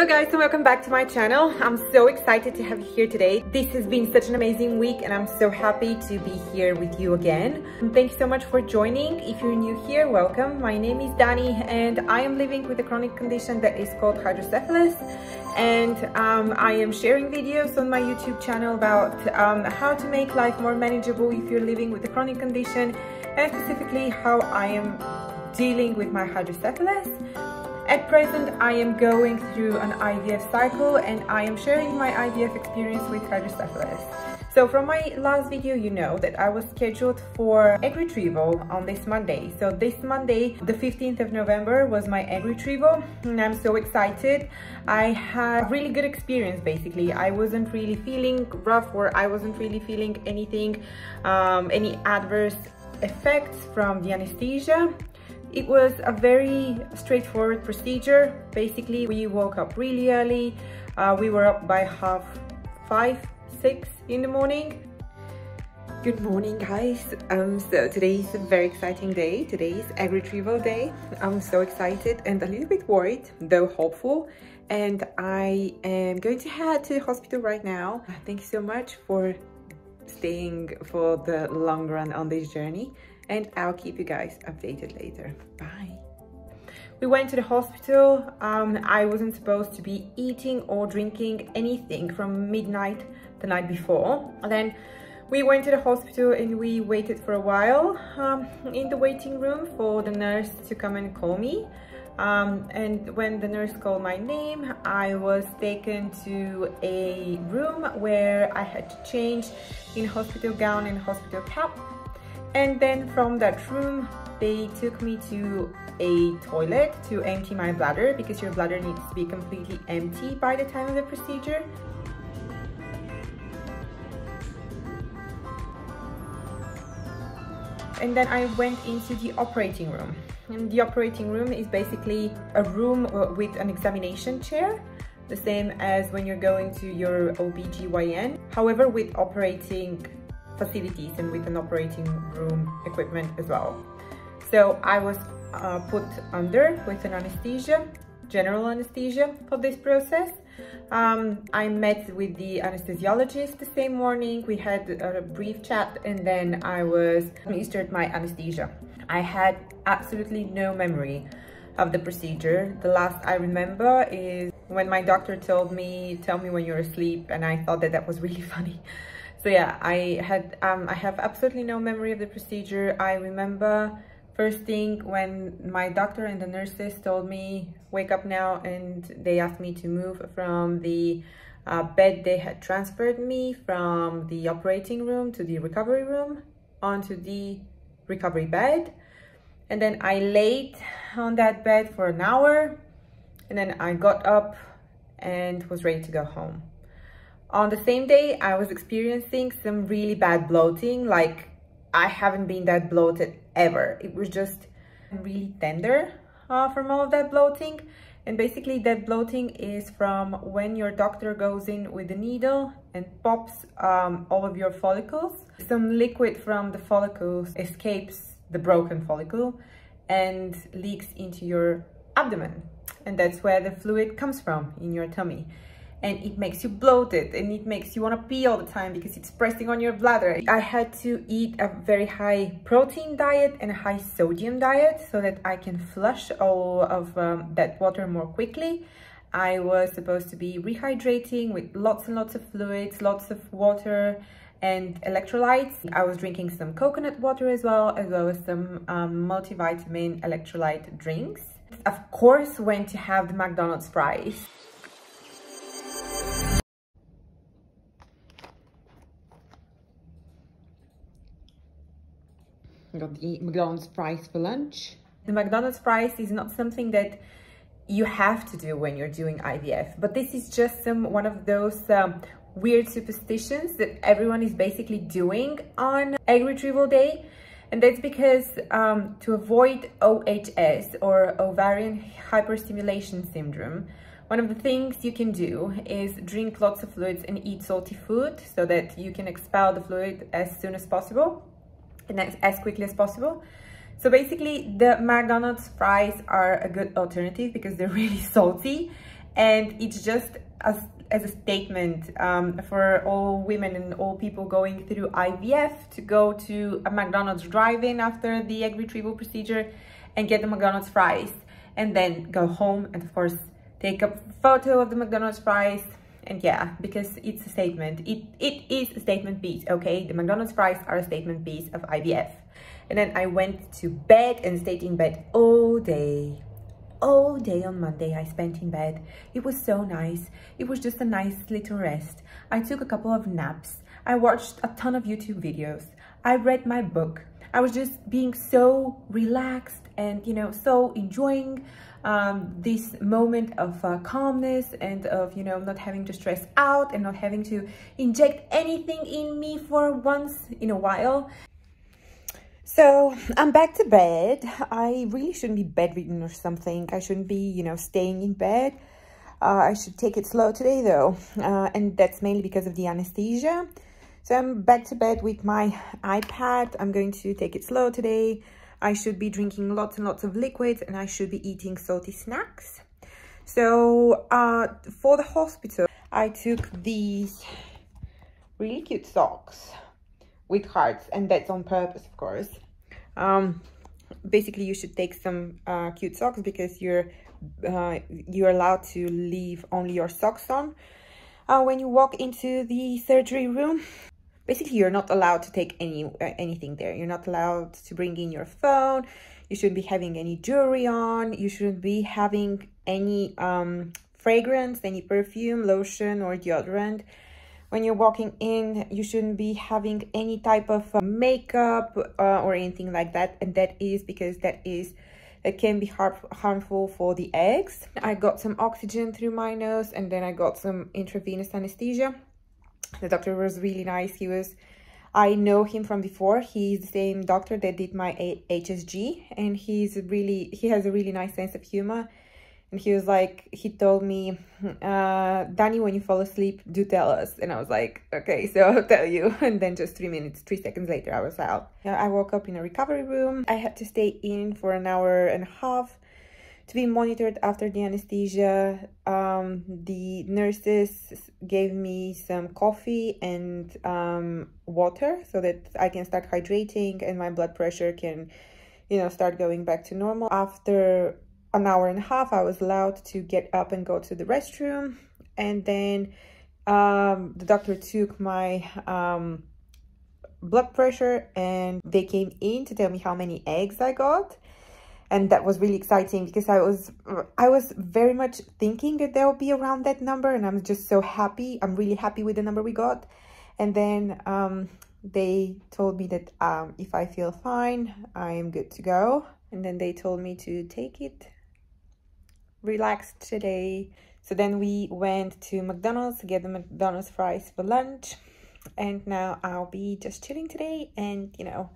guys, and welcome back to my channel. I'm so excited to have you here today. This has been such an amazing week and I'm so happy to be here with you again. Thank you so much for joining. If you're new here, welcome. My name is Danny and I am living with a chronic condition that is called hydrocephalus, and I am sharing videos on my YouTube channel about how to make life more manageable if you're living with a chronic condition, and specifically how I am dealing with my hydrocephalus. At present, I am going through an IVF cycle and I am sharing my IVF experience with hydrocephalus. So from my last video, you know that I was scheduled for egg retrieval on this Monday. So this Monday, the 15th of November, was my egg retrieval and I'm so excited. I had a really good experience basically. I wasn't really feeling rough, or I wasn't really feeling anything, any adverse effects from the anesthesia. It was a very straightforward procedure. Basically, we woke up really early. We were up by 5:30, 6 in the morning. Good morning, guys. So today is a very exciting day. Today is egg retrieval day. I'm so excited and a little bit worried, though hopeful. And I am going to head to the hospital right now. Thank you so much for staying for the long run on this journey. And I'll keep you guys updated later. Bye. We went to the hospital. I wasn't supposed to be eating or drinking anything from midnight the night before. And then we went to the hospital and we waited for a while in the waiting room for the nurse to come and call me. And when the nurse called my name, I was taken to a room where I had to change in hospital gown and hospital cap. And then from that room, they took me to a toilet to empty my bladder, because your bladder needs to be completely empty by the time of the procedure. And then I went into the operating room. And the operating room is basically a room with an examination chair, the same as when you're going to your OBGYN, however with operating facilities and with an operating room equipment as well. So I was put under with an anesthesia, general anesthesia, for this process. I met with the anesthesiologist the same morning. We had a brief chat and then I was administered my anesthesia. I had absolutely no memory of the procedure. The last I remember is when my doctor told me, "Tell me when you're asleep," and I thought that that was really funny. So yeah, I have absolutely no memory of the procedure. I remember first thing when my doctor and the nurses told me, "Wake up now," and they asked me to move from the bed they had transferred me from the operating room to the recovery room onto the recovery bed. And then I laid on that bed for an hour and then I got up and was ready to go home. On the same day, I was experiencing some really bad bloating. Like, I haven't been that bloated ever. It was just really tender from all of that bloating. And basically that bloating is from when your doctor goes in with a needle and pops all of your follicles. Some liquid from the follicles escapes the broken follicle and leaks into your abdomen. And that's where the fluid comes from, in your tummy. And it makes you bloated and it makes you want to pee all the time because it's pressing on your bladder. I had to eat a very high protein diet and a high sodium diet so that I can flush all of that water more quickly. I was supposed to be rehydrating with lots and lots of fluids, lots of water and electrolytes. I was drinking some coconut water as well as some multivitamin electrolyte drinks. Of course, went to have the McDonald's fries. Got the McDonald's fries for lunch. The McDonald's fries is not something that you have to do when you're doing IVF, but this is just one of those weird superstitions that everyone is basically doing on egg retrieval day. And that's because to avoid OHS, or ovarian hyperstimulation syndrome, one of the things you can do is drink lots of fluids and eat salty food so that you can expel the fluid as soon as possible and as quickly as possible. So basically the McDonald's fries are a good alternative because they're really salty And it's just as a statement for all women and all people going through IVF to go to a McDonald's drive-in after the egg retrieval procedure and get the McDonald's fries, and then go home and of course take a photo of the McDonald's fries. And yeah, because it's a statement, it is a statement piece, okay? The McDonald's fries are a statement piece of IVF. And then I went to bed and stayed in bed all day on Monday. I spent in bed. It was so nice. It was just a nice little rest. I took a couple of naps. I watched a ton of YouTube videos. I read my book. I was just being so relaxed and, you know, so enjoying this moment of calmness and of, you know, not having to stress out and not having to inject anything in me for once in a while. So I'm back to bed. I really shouldn't be bedridden or something. I shouldn't be, you know, staying in bed. I should take it slow today though. And that's mainly because of the anesthesia. So I'm back to bed with my iPad. I'm going to take it slow today. I should be drinking lots and lots of liquids, and I should be eating salty snacks. So for the hospital, I took these really cute socks with hearts, and that's on purpose, of course. Basically, you should take some cute socks because you're allowed to leave only your socks on when you walk into the surgery room. Basically, you're not allowed to take anything there. You're not allowed to bring in your phone. You shouldn't be having any jewelry on. You shouldn't be having any fragrance, any perfume, lotion, or deodorant. When you're walking in, you shouldn't be having any type of makeup or anything like that. And that is because that can be harmful for the eggs. I got some oxygen through my nose, and then I got some intravenous anesthesia. The doctor was really nice. I know him from before. He's the same doctor that did my HSG, and he has a really nice sense of humor. And he was like, he told me, Danny, when you fall asleep, do tell us. And I was like, okay, so I'll tell you. And then just 3 seconds later, I was out. I woke up in a recovery room. I had to stay in for an hour and a half to be monitored after the anesthesia. The nurses gave me some coffee and water so that I can start hydrating and my blood pressure can, you know, start going back to normal. After an hour and a half, I was allowed to get up and go to the restroom. And then the doctor took my blood pressure, and they came in to tell me how many eggs I got. And that was really exciting because I was very much thinking that there would be around that number, and I'm just so happy. I'm really happy with the number we got. And then they told me that if I feel fine, I am good to go. And then they told me to take it relaxed today. So then we went to McDonald's to get the McDonald's fries for lunch. And now I'll be just chilling today and, you know,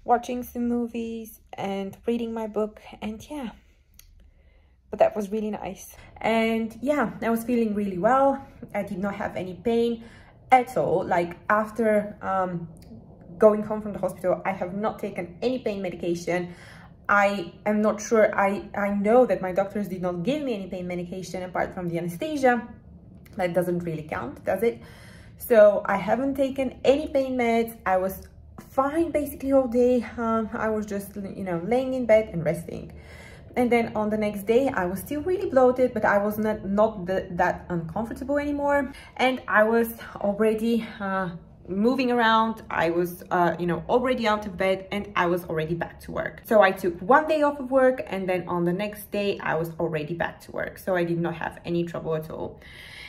watching some movies and reading my book. And yeah, but that was really nice. And yeah, I was feeling really well. I did not have any pain at all. Like after going home from the hospital, I have not taken any pain medication. I am not sure. I know that my doctors did not give me any pain medication apart from the anesthesia. That doesn't really count, does it? So I haven't taken any pain meds. I was fine basically all day. I was just, you know, laying in bed and resting. And then on the next day, I was still really bloated, but I was not that uncomfortable anymore. And I was already moving around. I was, you know, already out of bed, and I was already back to work. So I took one day off of work, and then on the next day, I was already back to work. So I did not have any trouble at all.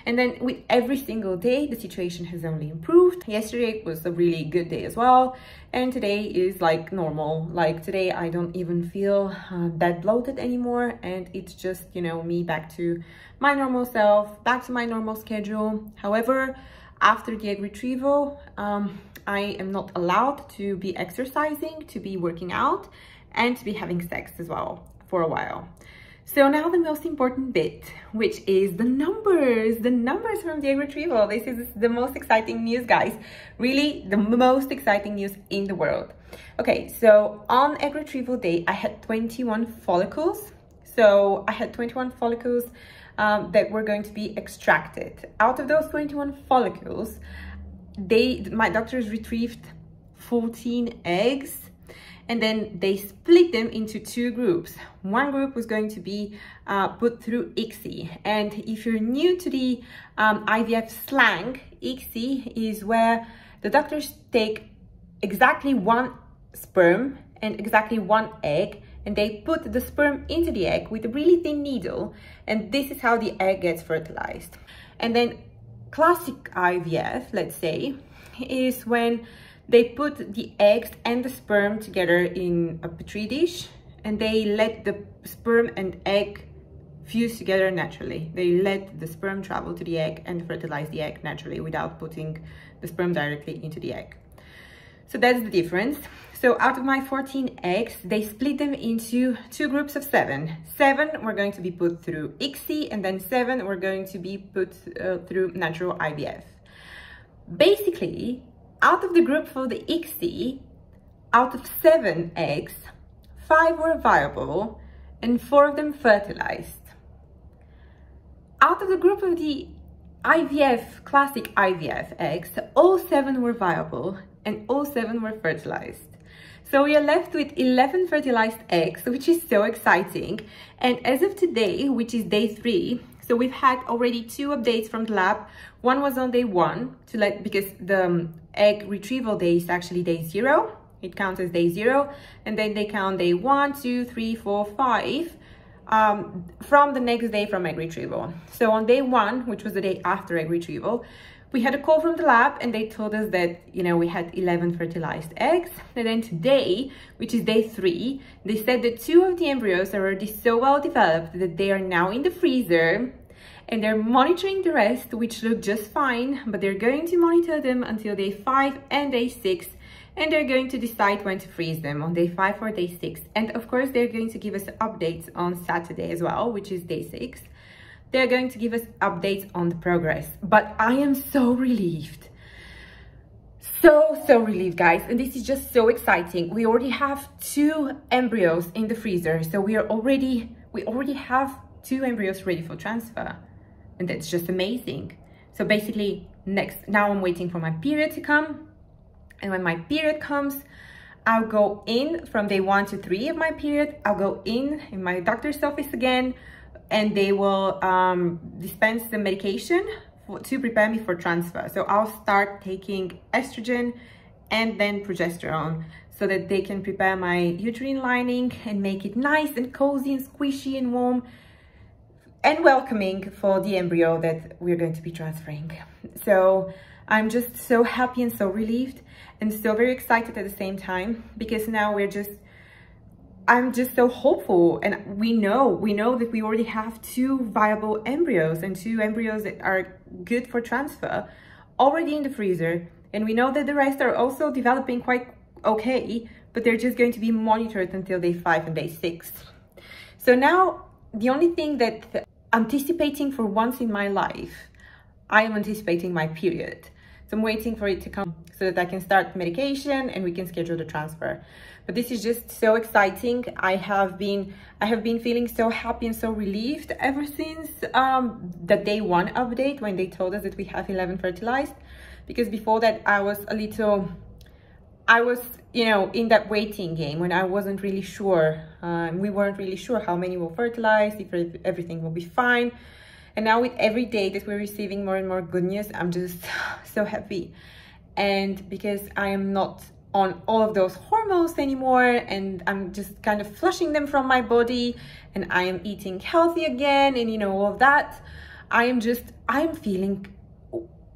And then with every single day, the situation has only improved. Yesterday was a really good day as well. And today is like normal. Like today, I don't even feel that bloated anymore. And it's just, you know, me back to my normal self, back to my normal schedule. However, after the egg retrieval, I am not allowed to be exercising, to be working out, and to be having sex as well for a while. So now the most important bit, which is the numbers from the egg retrieval. This is the most exciting news, guys. Really, the most exciting news in the world. Okay, so on egg retrieval day, I had 21 follicles. So I had 21 follicles. that were going to be extracted. Out of those 21 follicles, my doctors retrieved 14 eggs, and then they split them into two groups. One group was going to be put through ICSI. And if you're new to the IVF slang, ICSI is where the doctors take exactly one sperm and exactly one egg, and they put the sperm into the egg with a really thin needle, and this is how the egg gets fertilized. And then classic IVF, let's say, is when they put the eggs and the sperm together in a petri dish, and they let the sperm and egg fuse together naturally. They let the sperm travel to the egg and fertilize the egg naturally without putting the sperm directly into the egg. So that's the difference. So out of my 14 eggs, they split them into two groups of 7. 7 were going to be put through ICSI, and then 7 were going to be put through natural IVF. Basically, out of the group for the ICSI, out of 7 eggs, 5 were viable and 4 of them fertilized. Out of the group of the IVF, classic IVF eggs, all 7 were viable and all 7 were fertilized. So we are left with 11 fertilized eggs, which is so exciting. And as of today, which is day 3, so we've had already 2 updates from the lab. One was on day 1 because the egg retrieval day is actually day 0. It counts as day 0, and then they count day 1, 2, 3, 4, 5 from the next day from egg retrieval. So on day 1, which was the day after egg retrieval, we had a call from the lab, and they told us that, you know, we had 11 fertilized eggs. And then today, which is day 3, they said that 2 of the embryos are already so well developed that they are now in the freezer, and they're monitoring the rest, which look just fine, but they're going to monitor them until day 5 and day 6, and they're going to decide when to freeze them on day 5 or day 6. And of course, they're going to give us updates on Saturday as well, which is day 6. They're going to give us updates on the progress. But I am so relieved. So relieved, guys. And this is just so exciting. We already have 2 embryos in the freezer. So we already have 2 embryos ready for transfer. And that's just amazing. So basically, now I'm waiting for my period to come. And when my period comes, I'll go in from day 1 to 3 of my period. I'll go in my doctor's office again, and they will dispense the medication to prepare me for transfer. So I'll start taking estrogen and then progesterone so that they can prepare my uterine lining and make it nice and cozy and squishy and warm and welcoming for the embryo that we're going to be transferring. So I'm just so happy and so relieved and so very excited at the same time, because now I'm just so hopeful, and we know that we already have 2 viable embryos and 2 embryos that are good for transfer already in the freezer, and we know that the rest are also developing quite okay, but they're just going to be monitored until day 5 and day 6. So now the only thing that anticipating for once in my life, I am anticipating my period. So I'm waiting for it to come so that I can start medication and we can schedule the transfer. But this is just so exciting. I have been feeling so happy and so relieved ever since the day 1 update when they told us that we have 11 fertilized. Because before that, I was, you know, in that waiting game when I wasn't really sure. We weren't really sure how many will fertilize, if everything will be fine. And now with every day that we're receiving more and more good news, I'm just so happy. And because I am not on all of those hormones anymore, and I'm just kind of flushing them from my body, and I am eating healthy again, and you know, all of that, I'm feeling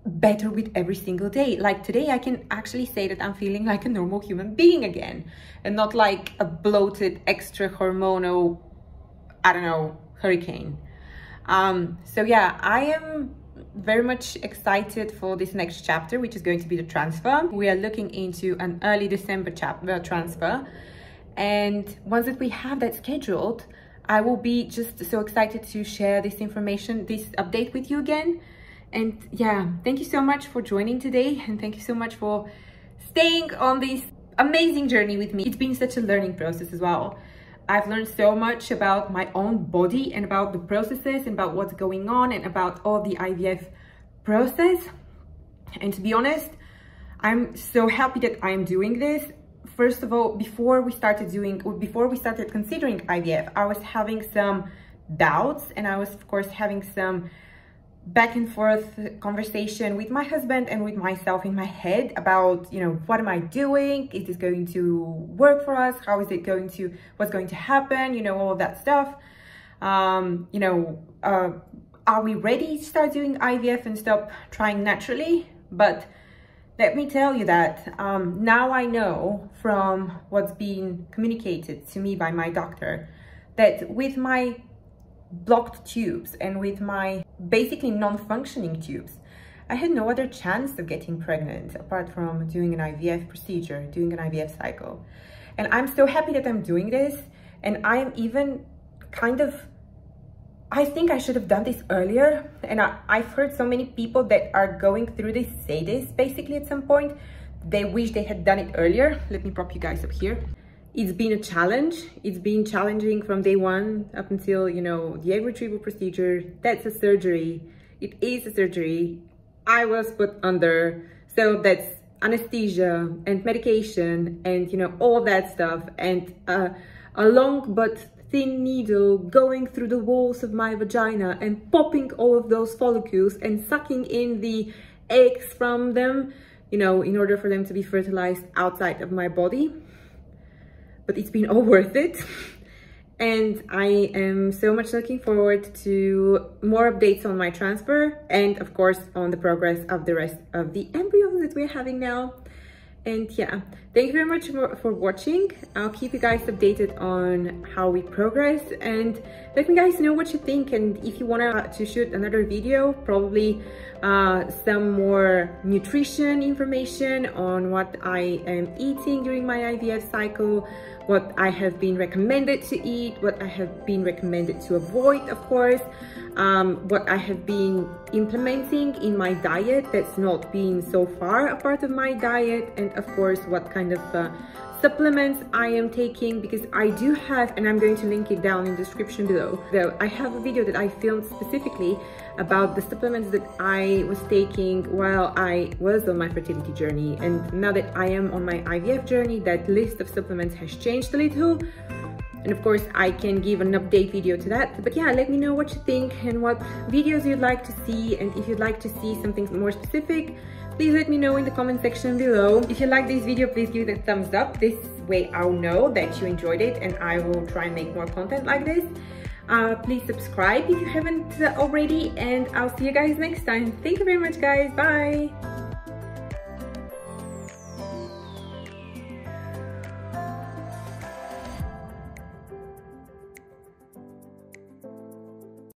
better with every single day. Like today, I can actually say that I'm feeling like a normal human being again, and not like a bloated, extra hormonal, I don't know, hurricane. So yeah, I am very much excited for this next chapter, which is going to be the transfer. We are looking into an early December transfer, and once that we have that scheduled, I will be just so excited to share this information, this update with you again. And yeah, thank you so much for joining today, and thank you so much for staying on this amazing journey with me. It's been such a learning process as well. I've learned so much about my own body and about the processes and about what's going on and about all the IVF process. And to be honest, I'm so happy that I'm doing this. First of all, before we started considering IVF, I was having some doubts, and I was of course having some back and forth conversation with my husband and with myself in my head about, you know, what am I doing? Is this going to work for us? How is it going to, what's going to happen? You know, all of that stuff. You know, are we ready to start doing IVF and stop trying naturally? But let me tell you that now I know from what's been communicated to me by my doctor that with my blocked tubes and with my basically non-functioning tubes, I had no other chance of getting pregnant apart from doing an IVF procedure, doing an IVF cycle. And I'm so happy that I'm doing this. And I am even kind of, I think I should have done this earlier. And I've heard so many people that are going through this say this basically at some point. They wish they had done it earlier. Let me prop you guys up here. It's been a challenge. It's been challenging from day one up until, you know, the egg retrieval procedure. That's a surgery. It is a surgery. I was put under. So that's anesthesia and medication and, you know, all that stuff. And a long but thin needle going through the walls of my vagina and popping all of those follicles and sucking in the eggs from them, you know, in order for them to be fertilized outside of my body. But it's been all worth it. And I am so much looking forward to more updates on my transfer and of course on the progress of the rest of the embryos that we're having now. And yeah, thank you very much for watching. I'll keep you guys updated on how we progress, and let me guys know what you think. And if you want to shoot another video, probably some more nutrition information on what I am eating during my IVF cycle, what I have been recommended to eat, what I have been recommended to avoid, of course, what I have been implementing in my diet that's not been so far a part of my diet, and of course what kind of supplements I am taking, because I do have, and I'm going to link it down in the description below, though I have a video that I filmed specifically about the supplements that I was taking while I was on my fertility journey. And now that I am on my IVF journey, that list of supplements has changed a little. And of course I can give an update video to that. But yeah, let me know what you think and what videos you'd like to see, and if you'd like to see something more specific, please let me know in the comment section below. If you like this video, please give it a thumbs up. This way I'll know that you enjoyed it, and I will try and make more content like this. Please subscribe if you haven't already, and I'll see you guys next time. Thank you very much, guys. Bye.